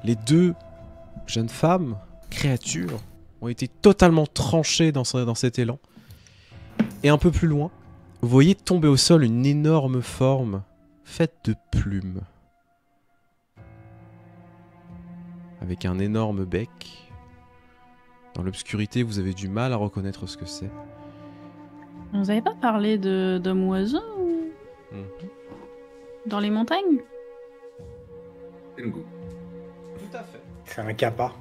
Les deux jeunes femmes, créatures, ont été totalement tranchées dans cet élan. Et un peu plus loin, vous voyez tomber au sol une énorme forme faite de plumes. Avec un énorme bec. Dans l'obscurité, vous avez du mal à reconnaître ce que c'est. Vous avez pas parlé d'homme oiseau dans les montagnes? Tengu. Tout à fait. C'est un kappa.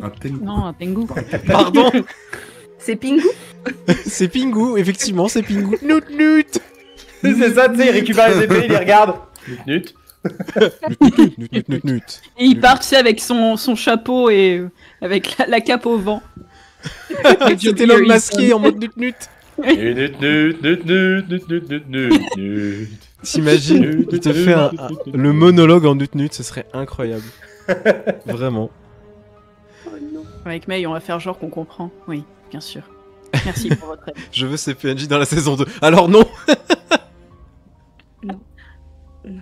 Un Tengu. Non, un Tengu. Pardon. C'est Pingu. C'est Pingu, effectivement, c'est Pingu. Nout nout. C'est ça, tu sais, il récupère les épées, il les regarde. Nut. Nout. Et il part, tu sais, avec son chapeau et avec la cape au vent. C'était l'homme masqué en mode nut. Nut. T'imagines, il te fait le monologue en nut, ce serait incroyable. Vraiment. Avec May, on va faire genre qu'on comprend. Oui, bien sûr. Merci pour votre aide. Je veux ces PNJ dans la saison 2. Alors non. Non. Non.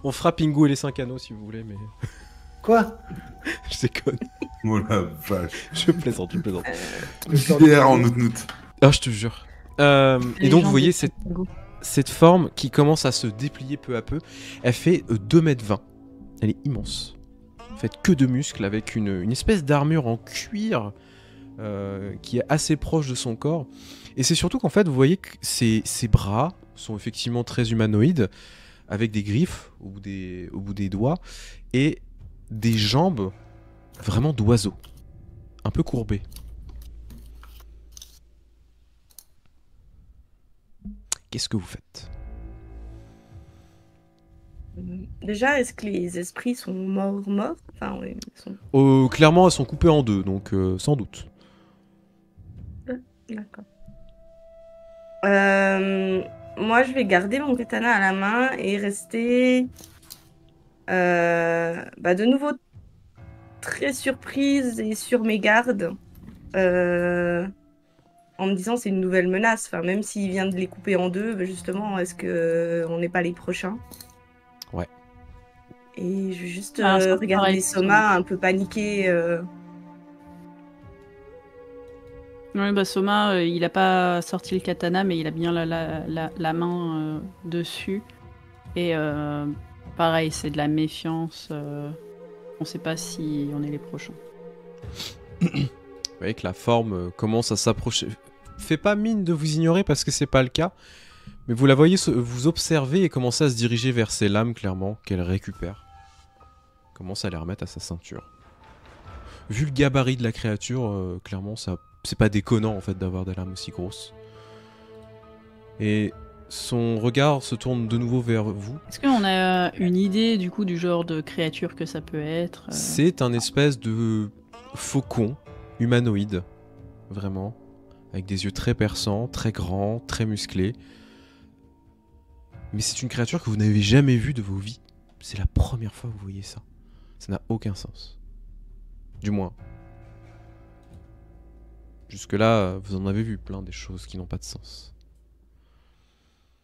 On fera Pingu et les 5 anneaux si vous voulez, mais... Quoi? Je déconne. Oh la vache. Je plaisante. Hier en nout. Ah, je te jure. Et donc vous voyez cette forme qui commence à se déplier peu à peu. Elle fait 2,20 m. Elle est immense. Faite que de muscles avec une espèce d'armure en cuir qui est assez proche de son corps. Et c'est surtout qu'en fait vous voyez que ses bras sont effectivement très humanoïdes avec des griffes au bout des doigts et des jambes vraiment d'oiseau. Un peu courbées. Qu'est-ce que vous faites? Déjà, est-ce que les esprits sont morts? Enfin, oui, ils sont... Clairement, elles sont coupées en deux, donc sans doute. D'accord. Moi, je vais garder mon katana à la main et rester de nouveau très surprise et sur mes gardes. En me disant c'est une nouvelle menace. Enfin, même s'il vient de les couper en deux, justement, est-ce que on n'est pas les prochains? Ouais. Et je vais juste ça regarder Soma un peu paniqué. Oui, bah Soma, il a pas sorti le katana, mais il a bien la main dessus. Et pareil, c'est de la méfiance. On sait pas si on est les prochains. Vous voyez que la forme commence à s'approcher. Fait pas mine de vous ignorer parce que c'est pas le cas. Mais vous la voyez vous observer et commencer à se diriger vers ses lames, clairement, qu'elle récupère. Commence à les remettre à sa ceinture. Vu le gabarit de la créature, clairement, ça... c'est pas déconnant en fait d'avoir des lames aussi grosses. Et son regard se tourne de nouveau vers vous. Est-ce qu'on a une idée du coup du genre de créature que ça peut être? C'est un espèce de faucon humanoïde, vraiment, avec des yeux très perçants, très grands, très musclés. Mais c'est une créature que vous n'avez jamais vue de vos vies. C'est la première fois que vous voyez ça. Ça n'a aucun sens. Du moins. Jusque-là, vous en avez vu plein des choses qui n'ont pas de sens.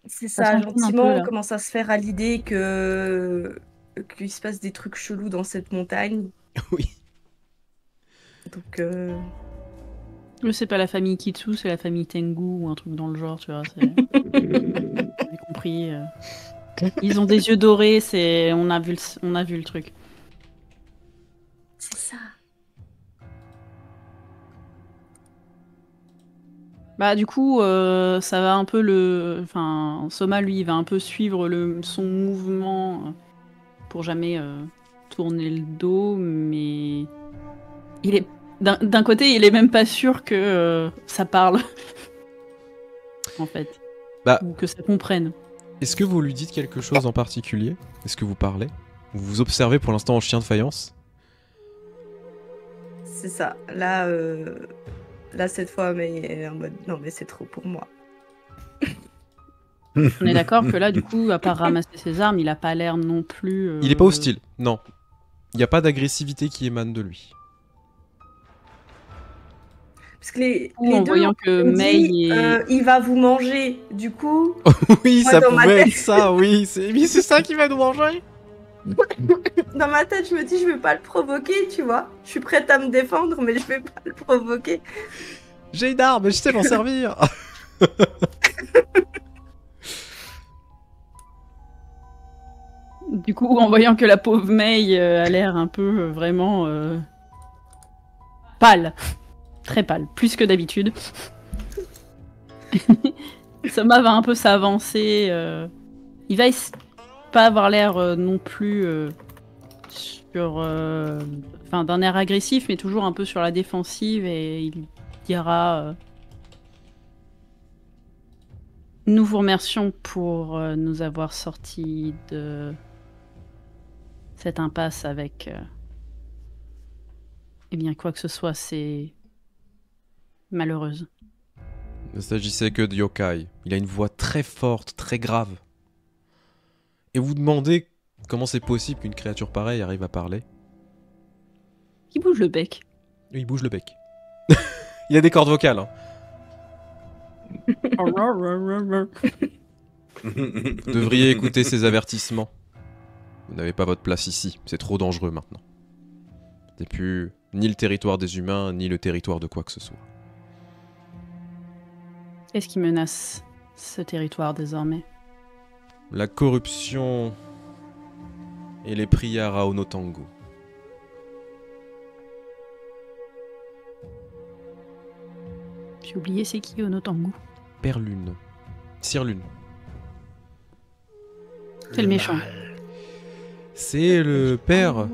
C'est Ça ça, s'enfonce un gentiment, peu, là. on commence à se faire à l'idée qu'il se passe des trucs chelous dans cette montagne. Oui. Donc, C'est pas la famille Kitsu, c'est la famille Tengu ou un truc dans le genre, tu vois. J'ai compris. Ils ont des yeux dorés, on a vu le truc. c'est ça. Bah du coup, ça va un peu Enfin, Soma, lui, il va un peu suivre son mouvement pour jamais tourner le dos, mais... il est... D'un côté, il est même pas sûr que ça parle. En fait. Bah, ou que ça comprenne. Est-ce que vous lui dites quelque chose en particulier? Est-ce que vous parlez? Vous vous observez pour l'instant en chien de faïence? C'est ça. Là, cette fois, mais en mode non, mais c'est trop pour moi. On est d'accord que là, du coup, à part ramasser ses armes, il a pas l'air non plus... Il est pas hostile, non. Il n'y a pas d'agressivité qui émane de lui. Parce que les en deux, voyant que on May dit, est... il va vous manger. Du coup, Oui, Moi, ça dans ma pouvait tête. être ça, oui. Mais c'est ça qui va nous manger. Dans ma tête, je me dis, je vais pas le provoquer, tu vois. Je suis prête à me défendre, mais je vais pas le provoquer. J'ai une arme, je sais m'en servir. Du coup, en voyant que la pauvre May a l'air un peu vraiment pâle, très pâle, plus que d'habitude, Soma va un peu s'avancer. Il va pas avoir l'air non plus d'un air agressif, mais toujours un peu sur la défensive, et il dira nous vous remercions pour nous avoir sortis de cette impasse avec eh bien quoi que ce soit, c'est malheureuse. Il ne s'agissait que de yokai. Il a une voix très forte, très grave. Et vous demandez comment c'est possible qu'une créature pareille arrive à parler? Qui bouge le bec? Il bouge le bec. Il a des cordes vocales. Hein. Vous devriez écouter ces avertissements. Vous n'avez pas votre place ici. C'est trop dangereux maintenant. C'est plus ni le territoire des humains, ni le territoire de quoi que ce soit. Qu'est-ce qui menace ce territoire désormais? La corruption et les prières à Onotango. J'ai oublié c'est qui Onotango. Père Lune. Sire Lune. C'est le méchant. C'est le père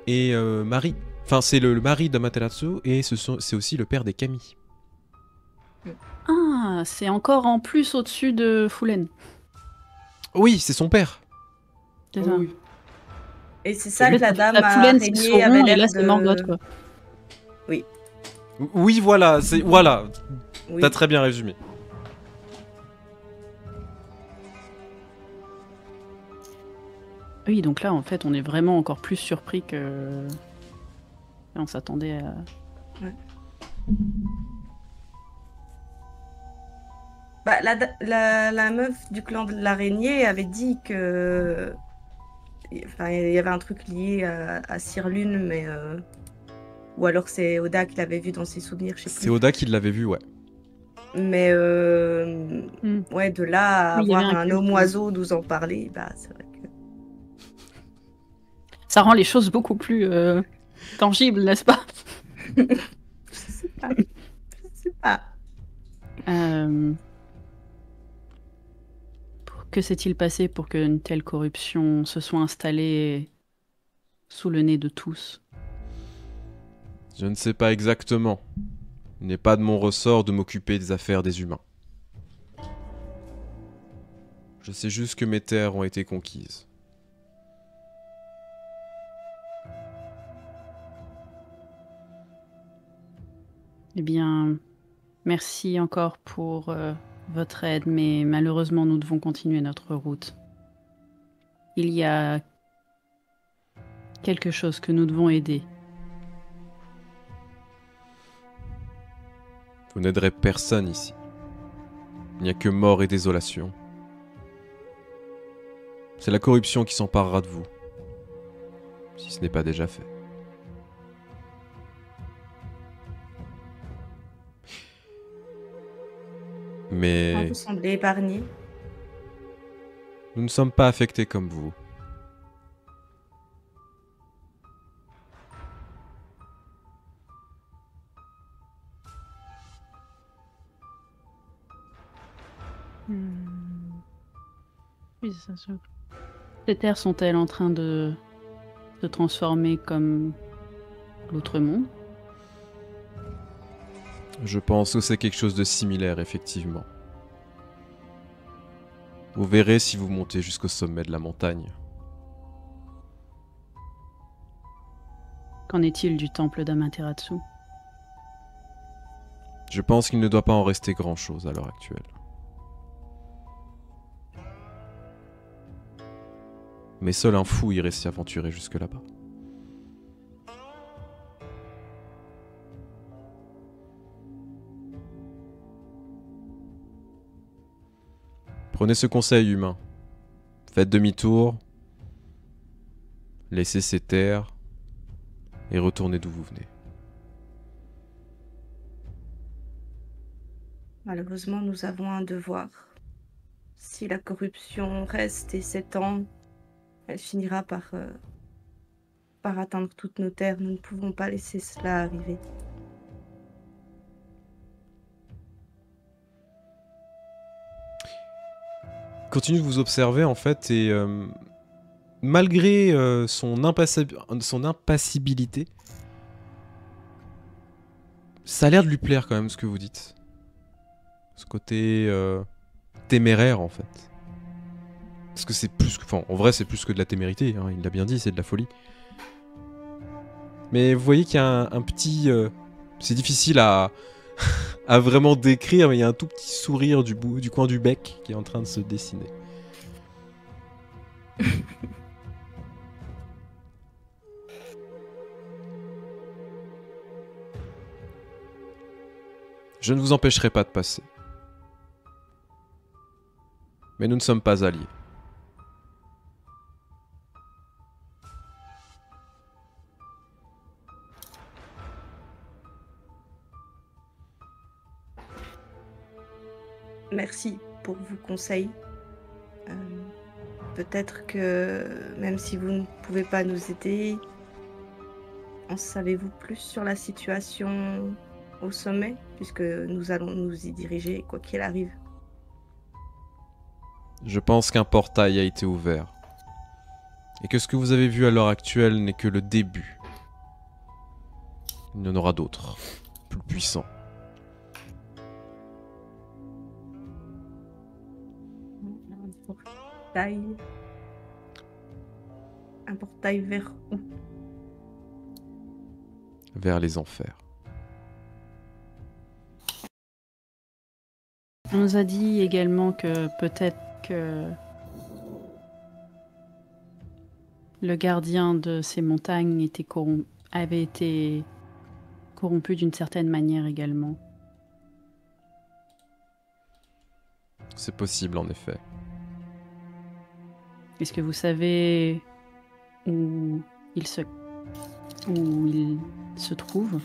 et mari. Enfin, c'est le mari d'Amaterasu et c'est aussi le père des Kami. Ah, c'est encore en plus au-dessus de Fulen. Oui, c'est son père. C'est ça. Oui. Et c'est ça que la dame La Fulen, c'est araignée Sauron, avait et l'air là, c'est de... Morgoth, quoi. Oui, voilà, c'est voilà. Oui. T'as très bien résumé. Oui, donc là, en fait, on est vraiment encore plus surpris que... On s'attendait à... Bah, la meuf du clan de l'araignée avait dit que... Enfin, il y avait un truc lié à Sir Lune, mais... Ou alors c'est Oda qui l'avait vu dans ses souvenirs, je sais plus. C'est Oda qui l'avait vu, ouais. Mais ouais, de là à Oui, il y avait avoir un un culte. homme-oiseau nous en parler, bah c'est vrai que... Ça rend les choses beaucoup plus tangibles, n'est-ce pas? Je sais pas. Je sais pas. Que s'est-il passé pour qu'une telle corruption se soit installée sous le nez de tous? Je ne sais pas exactement. Il n'est pas de mon ressort de m'occuper des affaires des humains. Je sais juste que mes terres ont été conquises. Eh bien, merci encore pour votre aide, mais malheureusement, nous devons continuer notre route. Il y a quelque chose que nous devons aider. Vous n'aiderez personne ici. Il n'y a que mort et désolation. C'est la corruption qui s'emparera de vous. Si ce n'est pas déjà fait. Mais Vous semblez épargné. nous ne sommes pas affectés comme vous. Oui, c'est ça. Ces terres sont-elles en train de se transformer comme l'autre monde? Je pense que c'est quelque chose de similaire, effectivement. Vous verrez si vous montez jusqu'au sommet de la montagne. Qu'en est-il du temple d'Amaterasu? Je pense qu'il ne doit pas en rester grand-chose à l'heure actuelle. Mais seul un fou irait s'y aventurer jusque là-bas. Prenez ce conseil humain. Faites demi-tour laissez ces terres et retournez d'où vous venez. Malheureusement, nous avons un devoir. Si la corruption reste et s'étend, elle finira par atteindre toutes nos terres. Nous ne pouvons pas laisser cela arriver. Continue de vous observer en fait et malgré son impassibilité, ça a l'air de lui plaire quand même ce que vous dites. Ce côté téméraire en fait. Parce que c'est plus que... Enfin, en vrai c'est plus que de la témérité, hein, il l'a bien dit, c'est de la folie. Mais vous voyez qu'il y a un petit... c'est difficile à... à vraiment décrire, mais il y a un tout petit sourire du coin du bec qui est en train de se dessiner. Je ne vous empêcherai pas de passer. Mais nous ne sommes pas alliés. Merci pour vos conseils. Peut-être que même si vous ne pouvez pas nous aider, en savez-vous plus sur la situation au sommet, puisque nous allons nous y diriger quoi qu'il arrive. Je pense qu'un portail a été ouvert. Et que ce que vous avez vu à l'heure actuelle n'est que le début. Il y en aura d'autres, plus puissants. Un portail vers où? Vers les enfers. On nous a dit également que peut-être que le gardien de ces montagnes avait été corrompu d'une certaine manière également. C'est possible en effet. Est-ce que vous savez où il se trouve?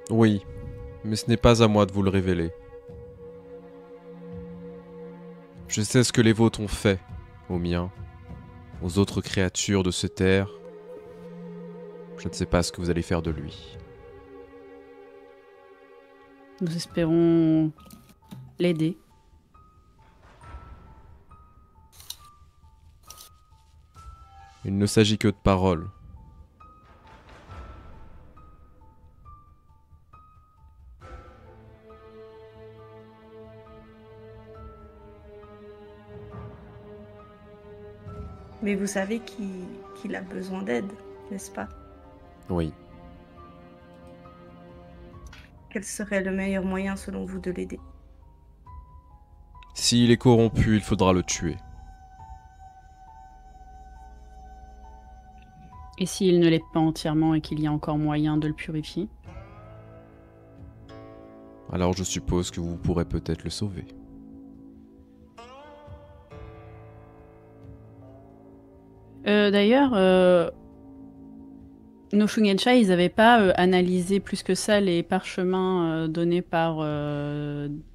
Oui, mais ce n'est pas à moi de vous le révéler. Je sais ce que les vôtres ont fait aux miens, aux autres créatures de cette terre. Je ne sais pas ce que vous allez faire de lui. Nous espérons l'aider. Il ne s'agit que de paroles. Mais vous savez qu'il a besoin d'aide, n'est-ce pas? Oui. Quel serait le meilleur moyen selon vous de l'aider? S'il est corrompu, il faudra le tuer. Et s'il ne l'est pas entièrement et qu'il y a encore moyen de le purifier? Alors je suppose que vous pourrez peut-être le sauver. D'ailleurs, nos Shungensha, ils n'avaient pas analysé plus que ça les parchemins donnés par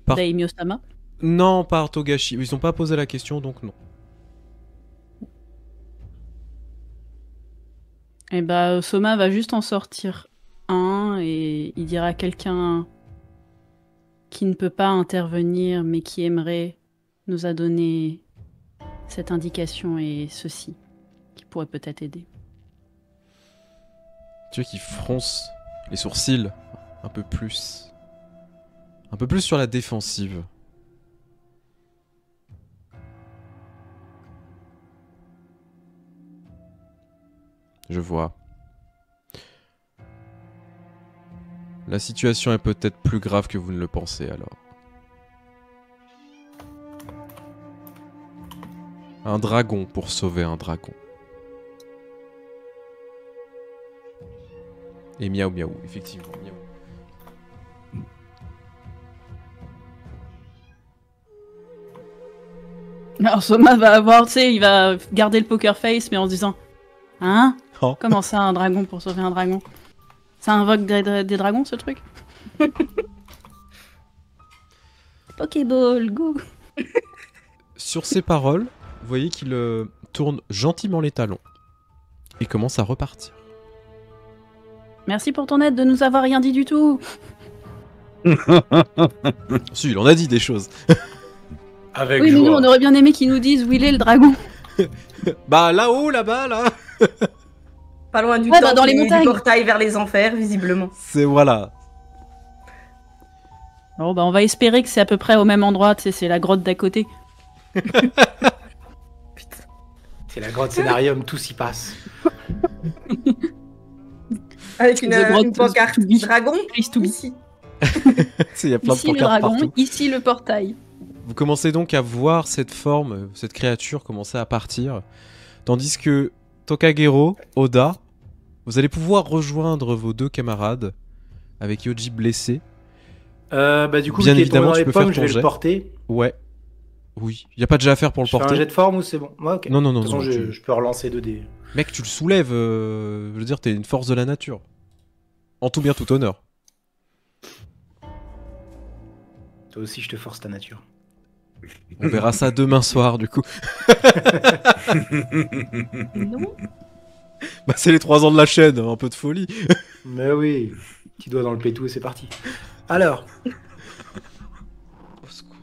Daimyo-sama? Non, par Togashi. Ils n'ont pas posé la question, donc non. Et bah, Soma va juste en sortir un et il dira à quelqu'un qui ne peut pas intervenir mais qui aimerait nous a donné cette indication et ceci, qui pourrait peut-être aider. Tu vois qu'il fronce les sourcils un peu plus. Un peu plus sur la défensive. Je vois. La situation est peut-être plus grave que vous ne le pensez alors. Un dragon pour sauver un dragon. Et miaou miaou, effectivement, miaou. Alors Soma va avoir, tu sais, il va garder le poker face, mais en se disant, hein, Oh. comment ça un dragon pour sauver un dragon? Ça invoque des dragons ce truc? Pokéball, go! Sur ces paroles, vous voyez qu'il tourne gentiment les talons et commence à repartir. Merci pour ton aide de nous avoir rien dit du tout. Si, il en a dit des choses. Avec Oui, mais nous, joie. on aurait bien aimé qu'ils nous disent où il est le dragon. Bah là-haut, là-bas, là. Pas loin du Ouais, temple dans les et montagnes. du portail vers les enfers, visiblement. C'est voilà. Bon, bah, on va espérer que c'est à peu près au même endroit, tu sais, c'est la grotte d'à côté. Putain. C'est la grotte scénarium, tout s'y passe. Avec une, The grotte une pancarte to be. dragon. Place to be. Ici. Il y a plein Ici de le pancartes dragon, partout. ici le portail. Vous commencez donc à voir cette forme, cette créature commencer à partir. Tandis que Tokagero, Oda, vous allez pouvoir rejoindre vos deux camarades avec Yoji blessé. Bah du coup, Bien vu qu'il est tombé évidemment, dans tu les peux pommes, faire je vais ton le jet. porter. Ouais. Oui. Il n'y a pas de jet à faire pour le Je fais un porter. jet de forme ou c'est bon? Ouais, ok. Non, non, non. De toute façon, non, je peux relancer 2 dés. Mec, tu le soulèves. Je veux dire, t'es une force de la nature. En tout bien, tout honneur. Toi aussi, je te force ta nature. On verra ça demain soir, du coup. Non. Bah, c'est les 3 ans de la chaîne, un peu de folie. Mais oui, petit doigt dans le pétou et c'est parti. Alors, Au secours.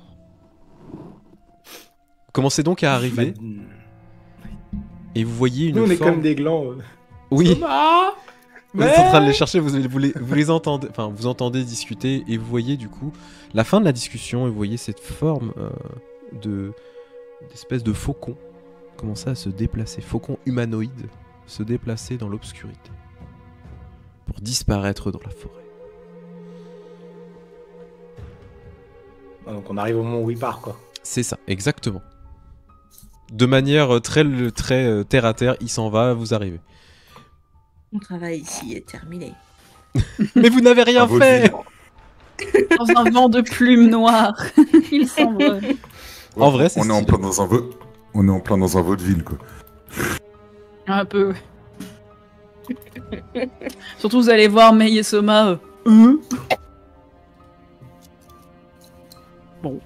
Vous commencez donc à arriver et vous voyez une nous on est forme... comme des glands. Oui, Thomas vous êtes en train de les chercher, vous les entendez, enfin vous entendez discuter et vous voyez du coup la fin de la discussion et vous voyez cette forme d'espèce de faucon commencer à se déplacer, faucon humanoïde se déplacer dans l'obscurité pour disparaître dans la forêt. Donc on arrive au moment où il part, quoi. C'est ça, exactement. De manière très terre à terre, il s'en va, vous arrivez. Mon travail ici est terminé. Mais vous n'avez rien Bravo, fait. Julie. Dans un vent de plumes noires. Il s'envole. En vrai, c'est on est en stylé. plein dans un on est en plein dans un vaudeville, quoi. Un peu. Surtout, vous allez voir Mei et Soma. Bon.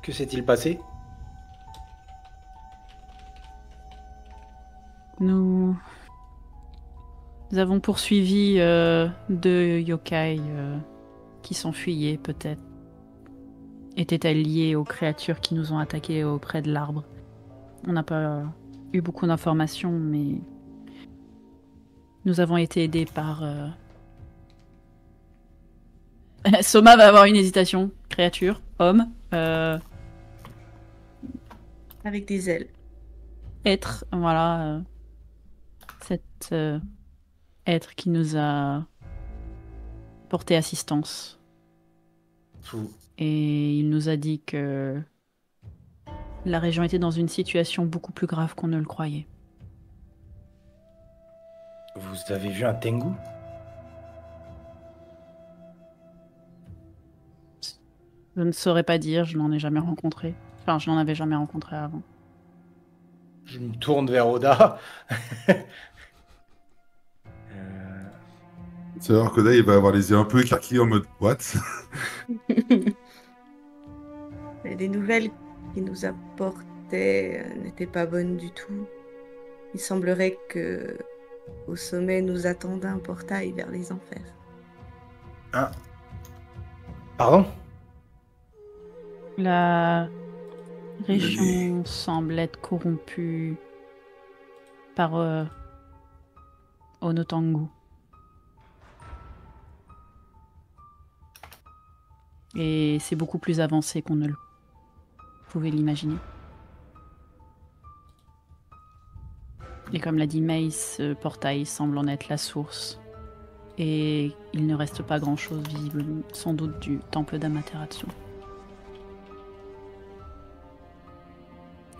Que s'est-il passé? Nous avons poursuivi deux yokai qui s'enfuyaient, peut-être. Étaient-elles liées aux créatures qui nous ont attaqués auprès de l'arbre? On n'a pas eu beaucoup d'informations, mais nous avons été aidés par... Soma va avoir une hésitation. Créature, homme, Avec des ailes. être, voilà. Cet être qui nous a porté assistance. Et il nous a dit que la région était dans une situation beaucoup plus grave qu'on ne le croyait. Vous avez vu un Tengu? Je ne saurais pas dire, je n'en ai jamais rencontré. Enfin, je n'en avais jamais rencontré avant. Je me tourne vers Oda. C'est alors que là, il va avoir les yeux un peu écarquillés en mode what? Mais les nouvelles qu'il nous apportait n'étaient pas bonnes du tout. Il semblerait que au sommet nous attendait un portail vers les enfers. Hein? Pardon? La région semble être corrompue par Onotangu. Et c'est beaucoup plus avancé qu'on ne le pouvait l'imaginer. Et comme l'a dit Mei, ce portail semble en être la source. Et il ne reste pas grand-chose visible, sans doute du temple d'Amaterasu.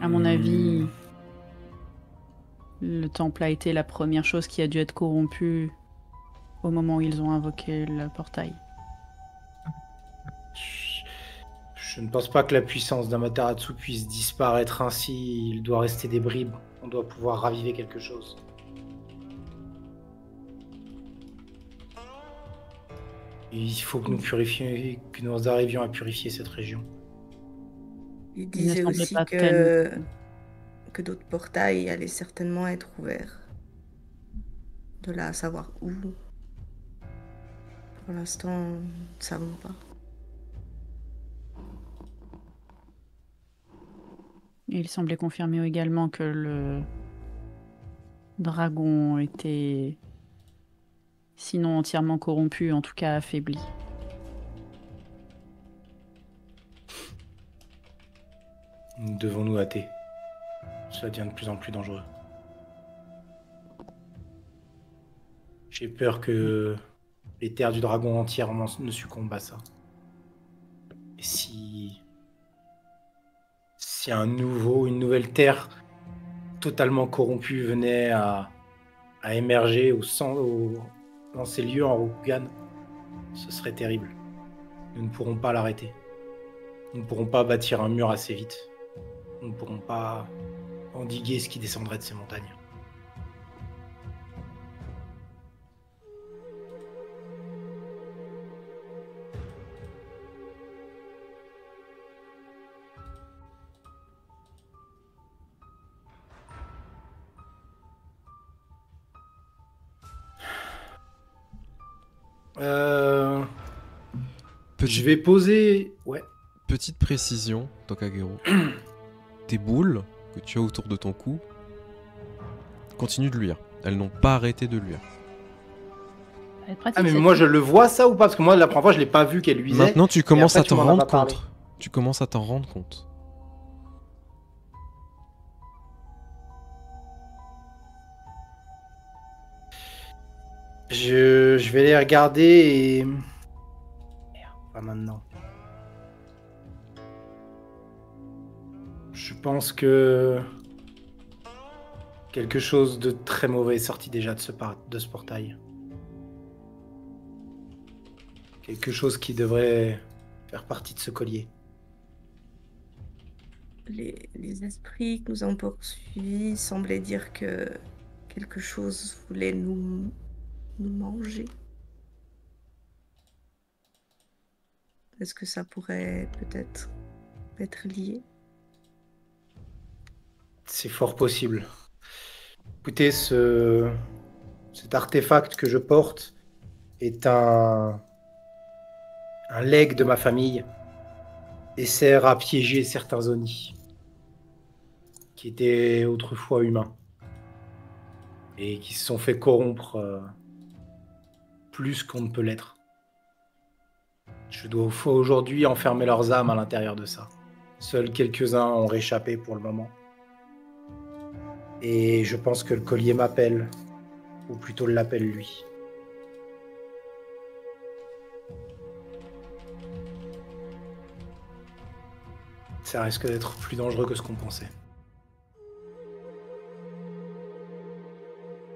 À mon avis, le temple a été la première chose qui a dû être corrompue au moment où ils ont invoqué le portail. Je ne pense pas que la puissance d'Amaterasu puisse disparaître ainsi. Il doit rester des bribes. On doit pouvoir raviver quelque chose. Et il faut que nous arrivions à purifier cette région. Il Il ne disait semblait aussi pas que d'autres portails allaient certainement être ouverts. De là à savoir où. Pour l'instant, nous ne savons pas. Et il semblait confirmer également que le dragon était, sinon entièrement corrompu, en tout cas affaibli. Nous devons nous hâter. Cela devient de plus en plus dangereux. J'ai peur que les terres du dragon entièrement ne succombent à ça. Et si une nouvelle terre totalement corrompue venait à émerger dans ces lieux en Rokugan, ce serait terrible. Nous ne pourrons pas l'arrêter. Nous ne pourrons pas bâtir un mur assez vite. Nous ne pourrons pas endiguer ce qui descendrait de ces montagnes. Je vais poser... Ouais. Petite précision, Tokagero. Tes boules que tu as autour de ton cou continuent de luire. Elles n'ont pas arrêté de luire. Ça va être pratique, Ah mais cette moi nuit. je le vois ça ou pas? Parce que moi la première fois je l'ai pas vu qu'elle luisait. Maintenant, tu commences après, à tu t'en m'en as rendre pas parlé. compte. Tu commences à t'en rendre compte. Je vais les regarder et... Merde, pas maintenant. Je pense que... quelque chose de très mauvais est sorti déjà de ce portail. Quelque chose qui devrait faire partie de ce collier. Les esprits que nous avons poursuivis semblaient dire que quelque chose voulait nous manger. Est-ce que ça pourrait peut-être être lié? C'est fort possible. Écoutez, cet artefact que je porte est un legs de ma famille et sert à piéger certains Oni qui étaient autrefois humains et qui se sont fait corrompre plus qu'on ne peut l'être. Je dois aujourd'hui enfermer leurs âmes à l'intérieur de ça. Seuls quelques-uns ont réchappé pour le moment. Et je pense que le collier m'appelle, ou plutôt l'appelle lui. Ça risque d'être plus dangereux que ce qu'on pensait.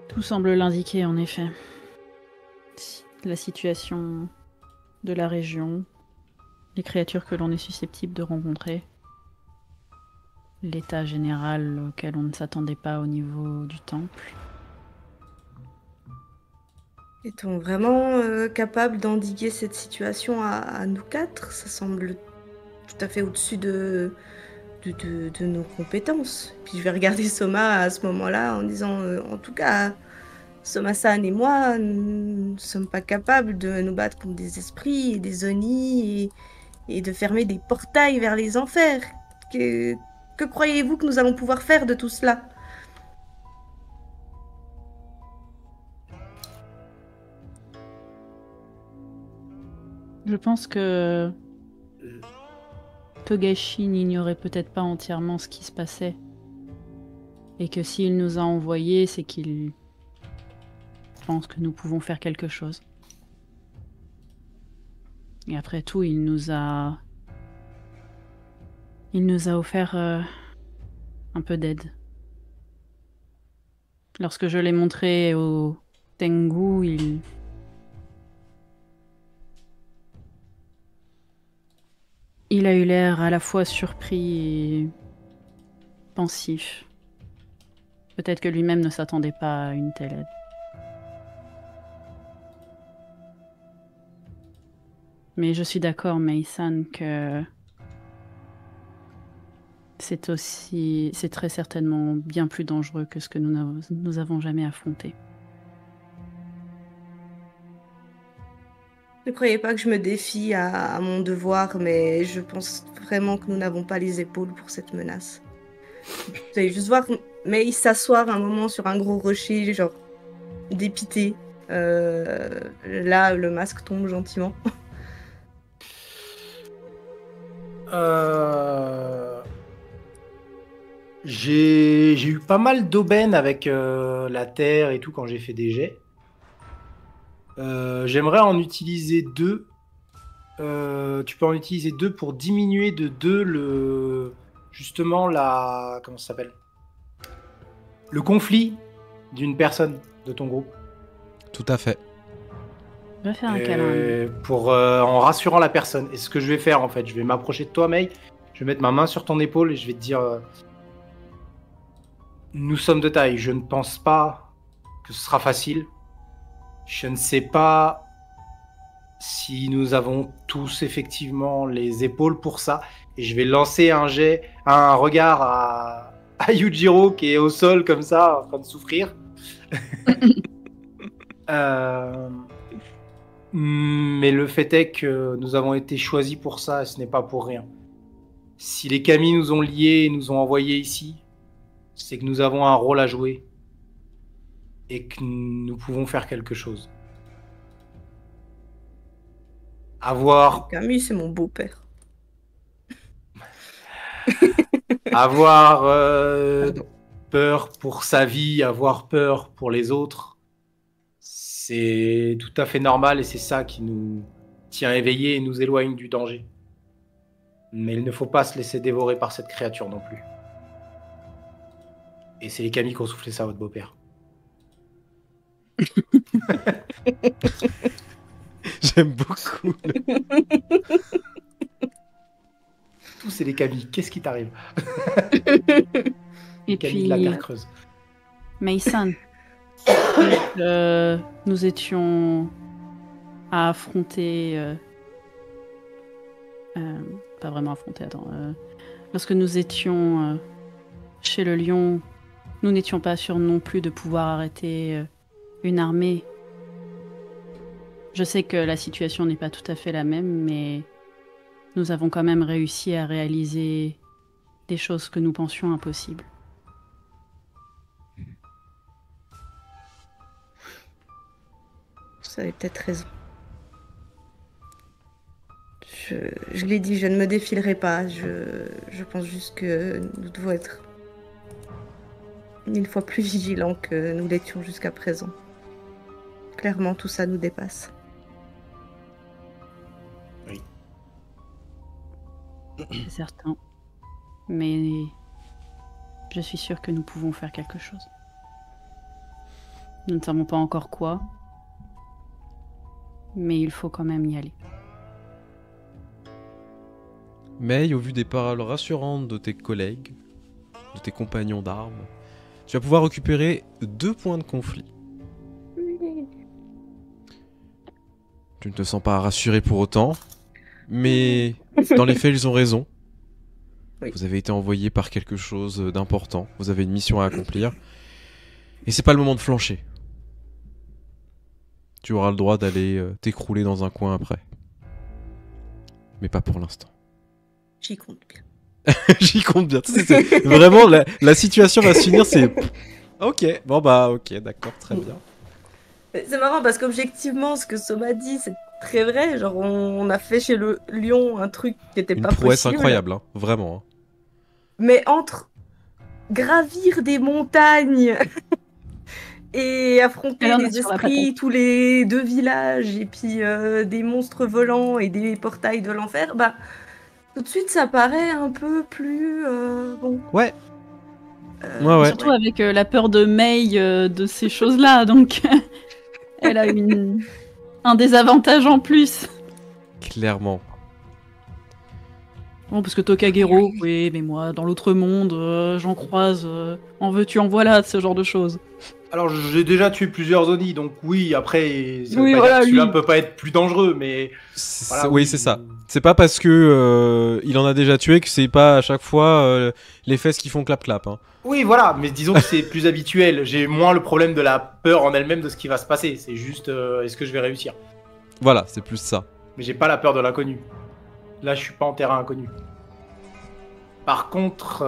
Tout semble l'indiquer, en effet. La situation de la région, les créatures que l'on est susceptible de rencontrer, l'état général auquel on ne s'attendait pas au niveau du temple. Est-on vraiment capable d'endiguer cette situation à nous quatre? Ça semble tout à fait au-dessus de nos compétences. Puis je vais regarder Soma à ce moment-là en disant, en tout cas, Soma-san et moi, nous ne sommes pas capables de nous battre contre des esprits et des Oni et de fermer des portails vers les enfers. Que croyez-vous que nous allons pouvoir faire de tout cela? Je pense que Togashi n'ignorait peut-être pas entièrement ce qui se passait. Et que s'il nous a envoyés, c'est qu'il pense que nous pouvons faire quelque chose. Et après tout, il nous a offert un peu d'aide. Lorsque je l'ai montré au Tengu, il Il a eu l'air à la fois surpris et pensif. Peut-être que lui-même ne s'attendait pas à une telle aide. Mais je suis d'accord, Mei-san, que c'est très certainement bien plus dangereux que ce que nous avons jamais affronté. Ne croyez pas que je me défie à mon devoir, mais je pense vraiment que nous n'avons pas les épaules pour cette menace. Vous allez juste voir Mei s'asseoir un moment sur un gros rocher, genre dépité. Là, le masque tombe gentiment. J'ai eu pas mal d'aubaines avec la terre et tout quand j'ai fait des jets. J'aimerais en utiliser 2. Tu peux en utiliser 2 pour diminuer de 2 justement comment ça s'appelle? Le conflit d'une personne de ton groupe. Tout à fait. Je vais faire un câlin. Pour en rassurant la personne. Et ce que je vais faire en fait, je vais m'approcher de toi, Mei. Je vais mettre ma main sur ton épaule et je vais te dire nous sommes de taille. Je ne pense pas que ce sera facile. Je ne sais pas si nous avons tous effectivement les épaules pour ça. Et je vais lancer un regard à Yujiro qui est au sol comme ça, en train de souffrir. Mais le fait est que nous avons été choisis pour ça et ce n'est pas pour rien. Si les Kami nous ont liés et nous ont envoyés ici, c'est que nous avons un rôle à jouer et que nous pouvons faire quelque chose. Kami, c'est mon beau-père. Avoir peur pour sa vie, avoir peur pour les autres, c'est tout à fait normal et c'est ça qui nous tient éveillés et nous éloigne du danger. Mais il ne faut pas se laisser dévorer par cette créature non plus. Et c'est les Kami qui ont soufflé ça à votre beau-père. J'aime beaucoup. Tous c'est les Kami. Qu'est-ce qui t'arrive? Et Kami puis, de la Terre creuse. Mei-san, nous étions à affronter... pas vraiment affronter, attends. Lorsque nous étions chez le lion, nous n'étions pas sûrs non plus de pouvoir arrêter une armée. Je sais que la situation n'est pas tout à fait la même, mais nous avons quand même réussi à réaliser des choses que nous pensions impossibles. Vous avez peut-être raison. Je l'ai dit, je ne me défilerai pas. Je pense juste que nous devons être 1000 fois plus vigilants que nous l'étions jusqu'à présent. Clairement, tout ça nous dépasse. Oui. C'est certain. Mais je suis sûre que nous pouvons faire quelque chose. Nous ne savons pas encore quoi, mais il faut quand même y aller. Mais au vu des paroles rassurantes de tes collègues, de tes compagnons d'armes, tu vas pouvoir récupérer 2 points de conflit. Oui. Tu ne te sens pas rassuré pour autant, mais dans les faits, ils ont raison. Oui. Vous avez été envoyé par quelque chose d'important, vous avez une mission à accomplir, et c'est pas le moment de flancher. Tu auras le droit d'aller t'écrouler dans un coin après. Mais pas pour l'instant. J'y compte bien. J'y compte bien. C'est vraiment, la situation va se finir, c'est... Ok, bon bah ok, d'accord, très bien. C'est marrant parce qu'objectivement, ce que Soma dit, c'est très vrai. Genre, on a fait chez le lion un truc qui n'était pas possible. Une prouesse incroyable, hein, vraiment. Hein. Mais entre gravir des montagnes et affronter des esprits, tous les 2 villages, et puis des monstres volants et des portails de l'enfer, bah... Tout de suite, ça paraît un peu plus bon. Ouais. Ouais. Surtout avec la peur de Mei de ces choses-là, donc elle a un désavantage en plus. Clairement. Non, parce que Tokagero, oui, mais moi, dans l'autre monde, j'en croise, en veux-tu, en voilà, de ce genre de choses. Alors, j'ai déjà tué plusieurs Oni, donc oui, après, ça veut Oui, pas voilà, dire que celui-là lui. peut pas être plus dangereux, mais... Voilà, Oui, c'est ça. C'est pas parce que il en a déjà tué que c'est pas à chaque fois les fesses qui font clap-clap. Hein. Oui, voilà, mais disons que c'est plus habituel. J'ai moins le problème de la peur en elle-même de ce qui va se passer. C'est juste, est-ce que je vais réussir? Voilà, c'est plus ça. Mais j'ai pas la peur de l'inconnu. Là, je suis pas en terrain inconnu. Par contre,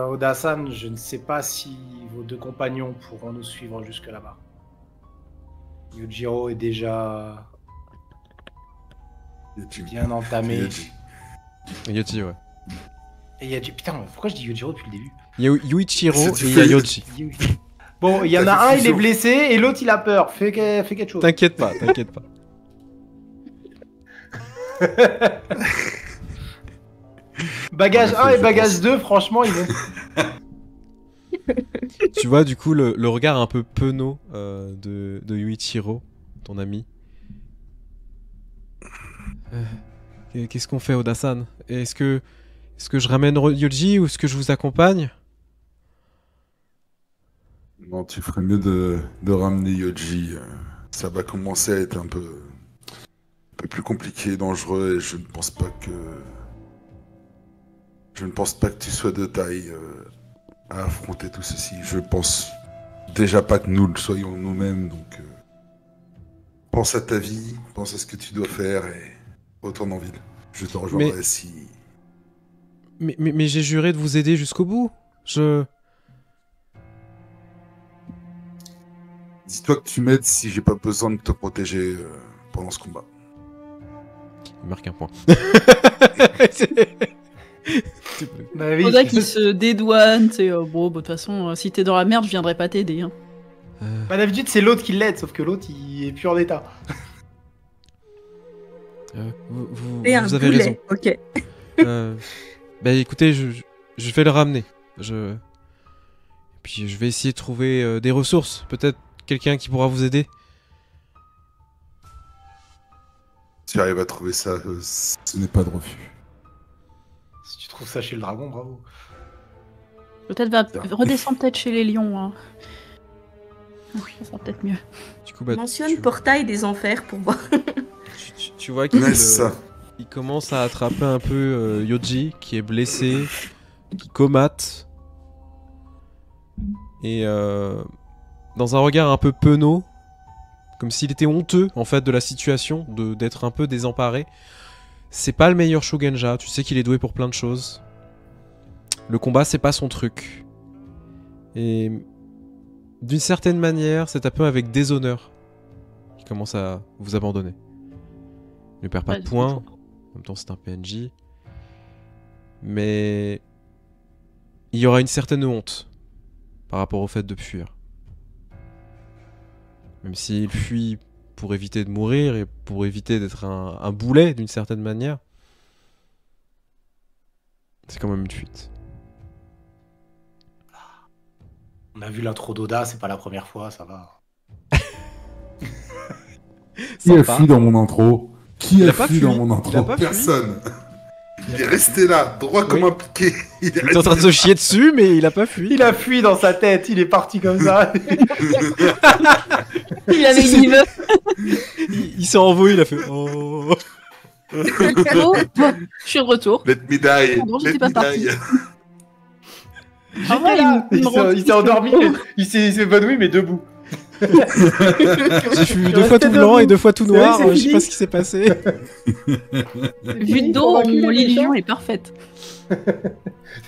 Oda-san, je ne sais pas si vos deux compagnons pourront nous suivre jusque là-bas. Yujiro est déjà bien entamé. Yoji, ouais. Et Yaji... Putain, pourquoi je dis Yujiro depuis le début? Il y a Yuichiro C'est- et il y a Yoji. Bon, il y en T'as a un, fait il est fusion. blessé, et l'autre, il a peur. Fais quelque chose. T'inquiète pas, t'inquiète pas. Bagage Ouais, 1 et je bagage pense. 2, franchement, ils vont... Tu vois du coup le regard un peu penaud de Yuichiro, ton ami. Qu'est-ce qu'on fait, Oda-san? Est-ce que je ramène Yoji ou est-ce que je vous accompagne? Non, tu ferais mieux de ramener Yoji. Ça va commencer à être un peu plus compliqué, dangereux, et je ne pense pas que tu sois de taille à affronter tout ceci. Je pense déjà pas que nous le soyons nous-mêmes, donc pense à ta vie, pense à ce que tu dois faire et retourne en ville. Je te rejoindrai si... Mais j'ai juré de vous aider jusqu'au bout. Dis-toi que tu m'aides si j'ai pas besoin de te protéger pendant ce combat. Il marque un point. Bah oui. Oda qui se dédouane, c'est bon, de toute façon, si t'es dans la merde, je viendrai pas t'aider. Hein. Bah, d'habitude, c'est l'autre qui l'aide, sauf que l'autre, il est plus en état. Vous Et un avez raison. boulet, ok. Bah écoutez, je vais le ramener. Et puis je vais essayer de trouver des ressources. Peut-être quelqu'un qui pourra vous aider. Si tu arrives à trouver ça, ce n'est pas de refus. Si tu trouves ça chez le dragon, bravo. Peut-être redescendre peut-être chez les lions. Hein. Ça sera peut-être mieux. Du coup, bah, Mentionne portail des enfers pour voir. tu vois qu'il Ouais, c'est ça. il commence à attraper un peu Yoji, qui est blessé, qui comate. Et dans un regard un peu penaud, comme s'il était honteux en fait de la situation, d'être un peu désemparé. C'est pas le meilleur Shogunja, tu sais qu'il est doué pour plein de choses. Le combat, c'est pas son truc. Et d'une certaine manière, c'est un peu avec déshonneur qu'il commence à vous abandonner. Il ne perd pas Ouais, de points, en même temps c'est un PNJ. Mais il y aura une certaine honte par rapport au fait de fuir. Même s'il fuit pour éviter de mourir et pour éviter d'être un boulet d'une certaine manière, c'est quand même une fuite. On a vu l'intro d'Oda, c'est pas la première fois, ça va. Qui a Sympa. fui dans mon intro? Qui Il a a pas fui fui. dans mon Il a intro? pas fui. Personne. Il est resté là, droit comme un piqué. Il est en train de se chier dessus, mais il a pas fui. Il a fui dans sa tête, il est parti comme ça. Il avait une immeuble. Il s'est envolé, il a fait oh. Oh, je suis de retour. Let me die. Pardon, Let j'étais pas me parti. die. Ah ouais, là. il me Il s'est endormi, il s'est évanoui, mais debout. J'ai vu Je deux fois restais tout blanc debout. et deux fois tout C'est vrai noir, que c'est je sais fini. pas ce qui s'est passé. Vu de dos, mon illusion est parfaite.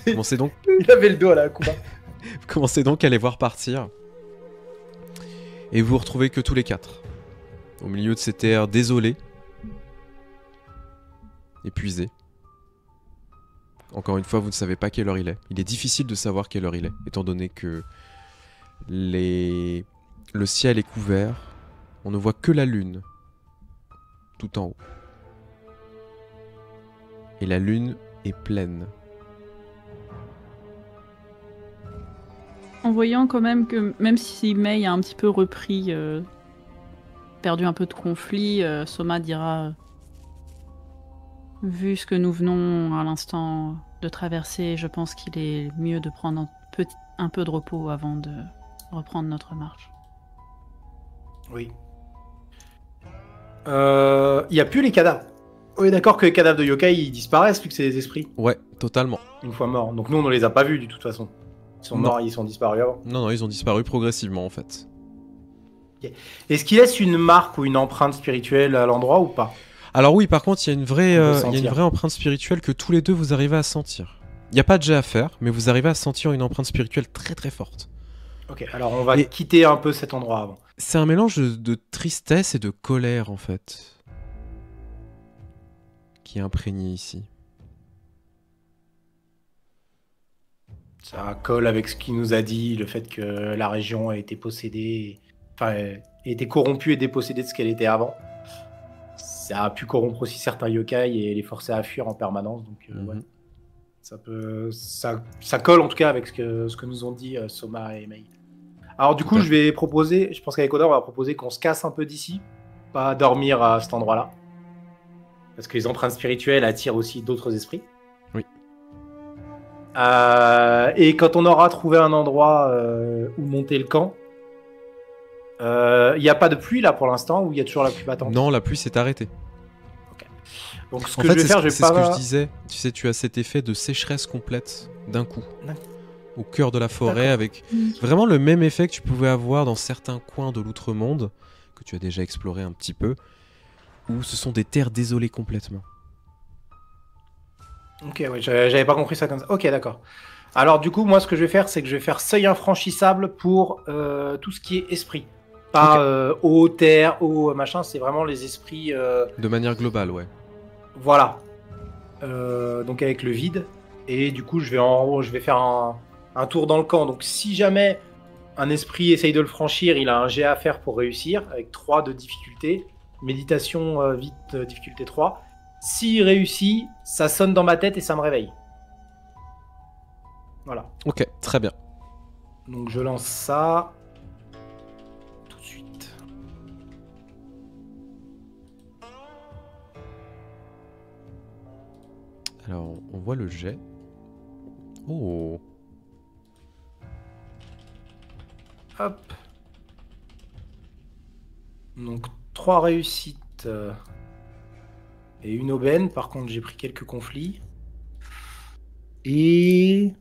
Commencez donc Il avait le dos à la Kuba. à les voir partir. Et vous vous retrouvez que tous les quatre. Au milieu de ces terres désolées. Épuisées. Encore une fois, vous ne savez pas quelle heure il est. Il est difficile de savoir quelle heure il est, étant donné que le ciel est couvert. On ne voit que la lune. Tout en haut. Et la lune est pleine. En voyant quand même que, même si Mei a un petit peu repris, perdu un peu de conflit, Soma dira Vu ce que nous venons à l'instant de traverser, je pense qu'il est mieux de prendre un peu de repos avant de reprendre notre marche. Oui. Il n'y a plus les cadavres. On est d'accord que les cadavres de yokai ils disparaissent vu que c'est des esprits Ouais, totalement. une fois morts. Donc nous on ne les a pas vus de toute façon. Ils sont morts, ils sont disparus avant. Non, ils ont disparu progressivement en fait. Est-ce qu'il laisse une marque ou une empreinte spirituelle à l'endroit ou pas? Alors oui, par contre, il y a une vraie sentir. empreinte spirituelle que tous les deux vous arrivez à sentir. Il n'y a pas de jet à faire, mais vous arrivez à sentir une empreinte spirituelle très très forte. Ok, alors on va quitter un peu cet endroit avant. C'est un mélange de tristesse et de colère en fait, qui est imprégné ici. Ça colle avec ce qu'il nous a dit, le fait que la région a été possédée, enfin, a été corrompue et dépossédée de ce qu'elle était avant. Ça a pu corrompre aussi certains yokai et les forcer à fuir en permanence. Donc, ouais, ça colle en tout cas avec ce que nous ont dit Soma et Mei. Alors, du coup, je vais proposer, je pense qu'avec Oda, on va proposer qu'on se casse un peu d'ici, pas dormir à cet endroit-là. Parce que les empreintes spirituelles attirent aussi d'autres esprits. Oui. Et quand on aura trouvé un endroit où monter le camp, il n'y a pas de pluie là pour l'instant ou il y a toujours la pluie battante? Non, la pluie s'est arrêtée. Ok. Donc ce En que fait, je vais faire, je vais c'est pas. ce que je disais. Tu sais, tu as cet effet de sécheresse complète d'un coup. Au cœur de la forêt, avec vraiment le même effet que tu pouvais avoir dans certains coins de l'outre-monde, que tu as déjà exploré un petit peu, où ce sont des terres désolées complètement. Ok, ouais, j'avais pas compris ça comme ça. Ok, d'accord. Alors du coup, moi, ce que je vais faire, c'est que je vais faire seuil infranchissable pour tout ce qui est esprit. Pas eau, terre, eau, machin, c'est vraiment les esprits... De manière globale, ouais. Voilà. Donc avec le vide. Et du coup, je vais faire un tour dans le camp. Donc si jamais un esprit essaye de le franchir, il a un jet à faire pour réussir, avec 3 de difficulté. Méditation, vite, difficulté 3. S'il réussit, ça sonne dans ma tête et ça me réveille. Voilà. Ok, très bien. Donc je lance ça tout de suite. Alors, on voit le jet. Oh. Hop. Donc 3 réussites et une aubaine. Par contre, j'ai pris quelques conflits. Et...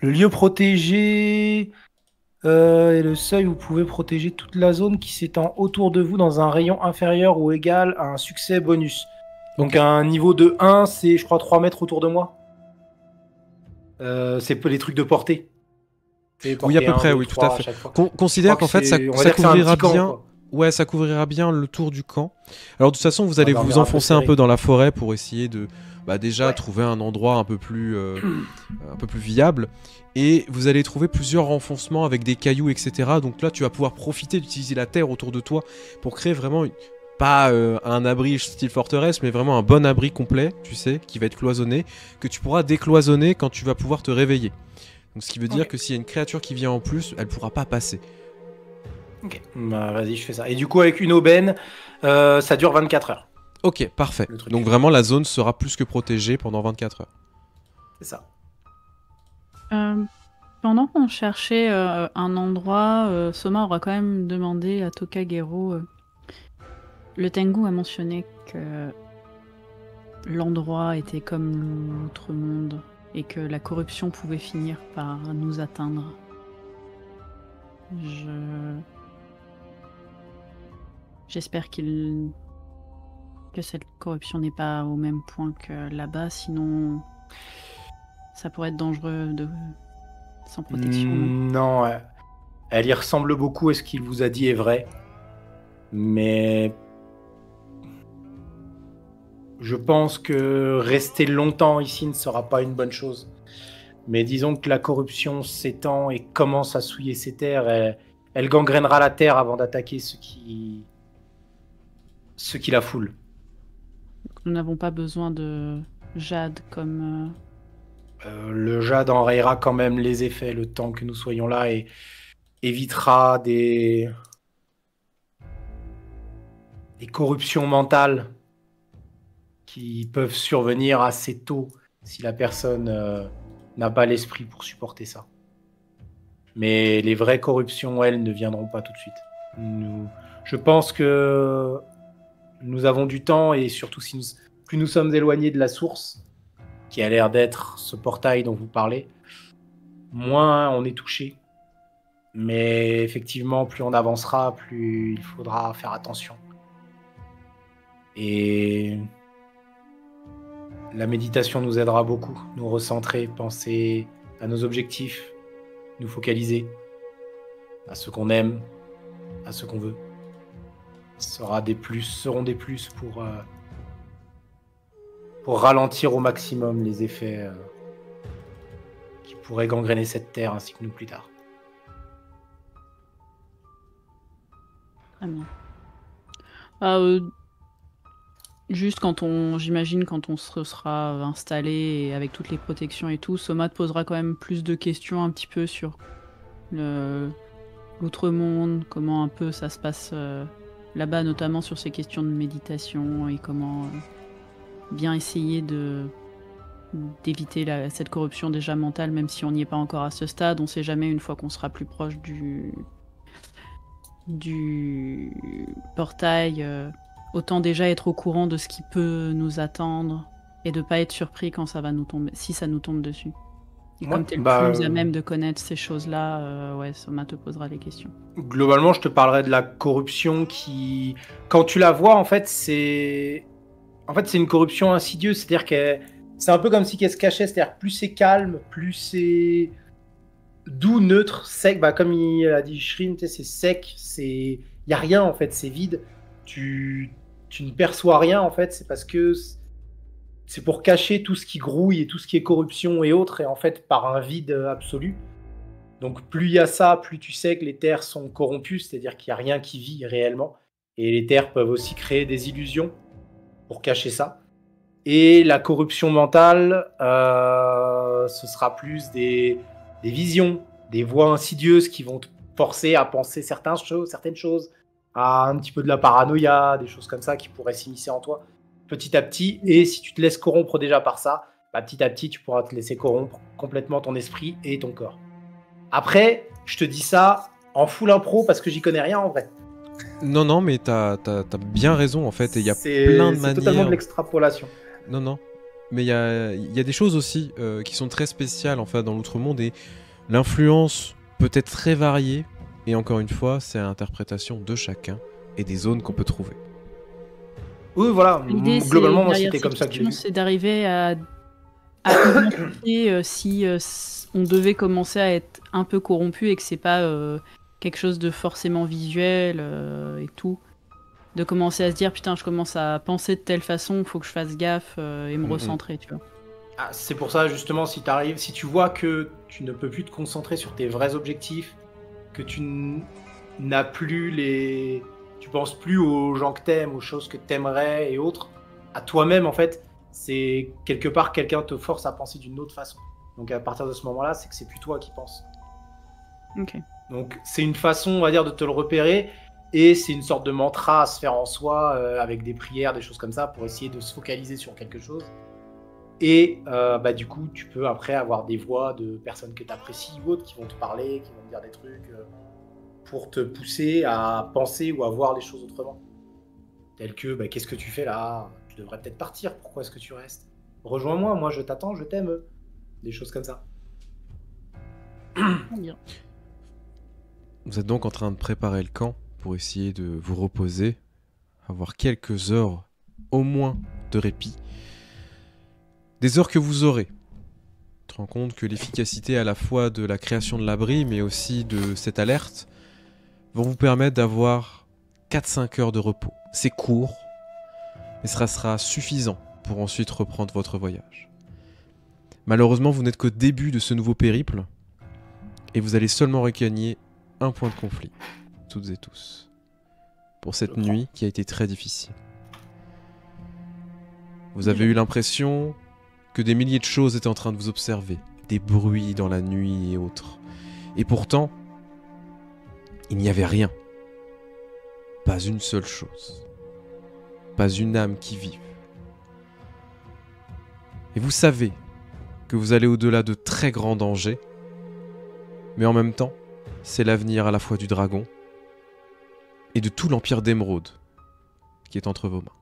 le lieu protégé et le seuil, vous pouvez protéger toute la zone qui s'étend autour de vous dans un rayon inférieur ou égal à un succès bonus. Donc un niveau de 1, c'est je crois 3 mètres autour de moi. C'est les trucs de portée. Oui, à peu près, oui, tout à fait. Considère qu'en fait, ça couvrira bien. Camp, ouais, ça couvrira bien le tour du camp. Alors de toute façon, vous allez vous enfoncer un peu dans la forêt pour essayer de déjà trouver un endroit un peu plus viable. Et vous allez trouver plusieurs renfoncements avec des cailloux, etc. Donc là, tu vas pouvoir profiter d'utiliser la terre autour de toi pour créer vraiment pas un abri style forteresse, mais vraiment un bon abri complet, tu sais, qui va être cloisonné, que tu pourras décloisonner quand tu vas pouvoir te réveiller. Donc ce qui veut dire que s'il y a une créature qui vient en plus, elle pourra pas passer. Ok, bah vas-y, je fais ça. Et du coup, avec une aubaine, ça dure 24 heures. Ok, parfait. Donc vraiment, la zone sera plus que protégée pendant 24 heures. C'est ça. Pendant qu'on cherchait un endroit, Soma aura quand même demandé à Tokagero... Le Tengu a mentionné que l'endroit était comme l'autre monde et que la corruption pouvait finir par nous atteindre. J'espère que cette corruption n'est pas au même point que là-bas, sinon ça pourrait être dangereux sans protection. Non, elle y ressemble beaucoup et ce qu'il vous a dit est vrai. Mais je pense que rester longtemps ici ne sera pas une bonne chose. Mais disons que la corruption s'étend et commence à souiller ces terres. Elle gangrénera la terre avant d'attaquer ceux qui la foulent. Nous n'avons pas besoin de jade comme... Le jade enrayera quand même les effets le temps que nous soyons là. Et évitera des corruptions mentales qui peuvent survenir assez tôt si la personne n'a pas l'esprit pour supporter ça. Mais les vraies corruptions, elles, ne viendront pas tout de suite. Je pense que nous avons du temps, et surtout plus nous sommes éloignés de la source, qui a l'air d'être ce portail dont vous parlez, moins on est touché. Mais effectivement, plus on avancera, plus il faudra faire attention. Et la méditation nous aidera beaucoup, nous recentrer, penser à nos objectifs, nous focaliser à ce qu'on aime, à ce qu'on veut. Seront des plus pour ralentir au maximum les effets qui pourraient gangréner cette terre ainsi que nous plus tard. Très bien. Juste j'imagine quand on se sera installé et avec toutes les protections et tout, Soma te posera quand même plus de questions un petit peu sur l'outre-monde, comment un peu ça se passe là-bas, notamment sur ces questions de méditation et comment bien essayer d'éviter cette corruption déjà mentale, même si on n'y est pas encore à ce stade. On sait jamais, une fois qu'on sera plus proche du portail, autant déjà être au courant de ce qui peut nous attendre et de pas être surpris quand ça va nous tomber, si ça nous tombe dessus. Et comme tu es le plus à même de connaître ces choses-là, ouais, Soma te posera les questions. Globalement, je te parlerai de la corruption qui, quand tu la vois, en fait, c'est une corruption insidieuse. C'est-à-dire que c'est un peu comme si qu'elle se cachait. C'est-à-dire plus c'est calme, plus c'est doux, neutre, sec. Bah, comme il a dit Shrim, c'est sec. Il y a rien en fait. C'est vide. Tu ne perçois rien en fait. C'est parce que c'est pour cacher tout ce qui grouille et tout ce qui est corruption et autres, et en fait par un vide absolu. Donc plus il y a ça, plus tu sais que les terres sont corrompues, c'est-à-dire qu'il n'y a rien qui vit réellement. Et les terres peuvent aussi créer des illusions pour cacher ça. Et la corruption mentale, ce sera plus des visions, des voix insidieuses qui vont te forcer à penser certaines choses, à un petit peu de la paranoïa, des choses comme ça qui pourraient s'immiscer en toi petit à petit. Et si tu te laisses corrompre déjà par ça, bah, petit à petit, tu pourras te laisser corrompre complètement ton esprit et ton corps. Après, je te dis ça en full impro parce que j'y connais rien en vrai. Non, mais t'as bien raison en fait, et il y a plein de manières. C'est totalement de l'extrapolation. Non, mais il y a des choses aussi qui sont très spéciales en fait dans l'outre-monde, et l'influence peut être très variée, et encore une fois, c'est à l'interprétation de chacun et des zones qu'on peut trouver. Oui, voilà. Globalement, moi, c'était comme ça que j'ai vu. C'est d'arriver à identifier si on devait commencer à être un peu corrompu et que c'est pas quelque chose de forcément visuel et tout. De commencer à se dire, putain, je commence à penser de telle façon, faut que je fasse gaffe et me recentrer, tu vois. Ah, c'est pour ça, justement, si tu vois que tu ne peux plus te concentrer sur tes vrais objectifs, que tu n'as plus tu penses plus aux gens que t'aimes, aux choses que t'aimerais et autres, à toi-même en fait, c'est quelque part quelqu'un te force à penser d'une autre façon. Donc à partir de ce moment-là, c'est que c'est plus toi qui penses. Ok. Donc c'est une façon, on va dire, de te le repérer, et c'est une sorte de mantra à se faire en soi, avec des prières, des choses comme ça, pour essayer de se focaliser sur quelque chose. Et bah, du coup, tu peux après avoir des voix de personnes que tu apprécies ou autres qui vont te parler, qui vont te dire des trucs pour te pousser à penser ou à voir les choses autrement. Tel que, bah, qu'est-ce que tu fais là? Tu devrais peut-être partir, pourquoi est-ce que tu restes? Rejoins-moi, moi je t'attends, je t'aime. Des choses comme ça. Bien. Vous êtes donc en train de préparer le camp pour essayer de vous reposer, avoir quelques heures au moins de répit. Des heures que vous aurez. Tu te rends compte que l'efficacité à la fois de la création de l'abri, mais aussi de cette alerte, vont vous permettre d'avoir 4-5 heures de repos. C'est court, mais ça sera suffisant pour ensuite reprendre votre voyage. Malheureusement, vous n'êtes qu'au début de ce nouveau périple, et vous allez seulement regagner un point de conflit, toutes et tous, pour cette nuit qui a été très difficile. Vous avez eu l'impression que des milliers de choses étaient en train de vous observer, des bruits dans la nuit et autres. Et pourtant, il n'y avait rien. Pas une seule chose. Pas une âme qui vive. Et vous savez que vous allez au-delà de très grands dangers, mais en même temps, c'est l'avenir à la fois du dragon et de tout l'Empire d'Émeraude qui est entre vos mains.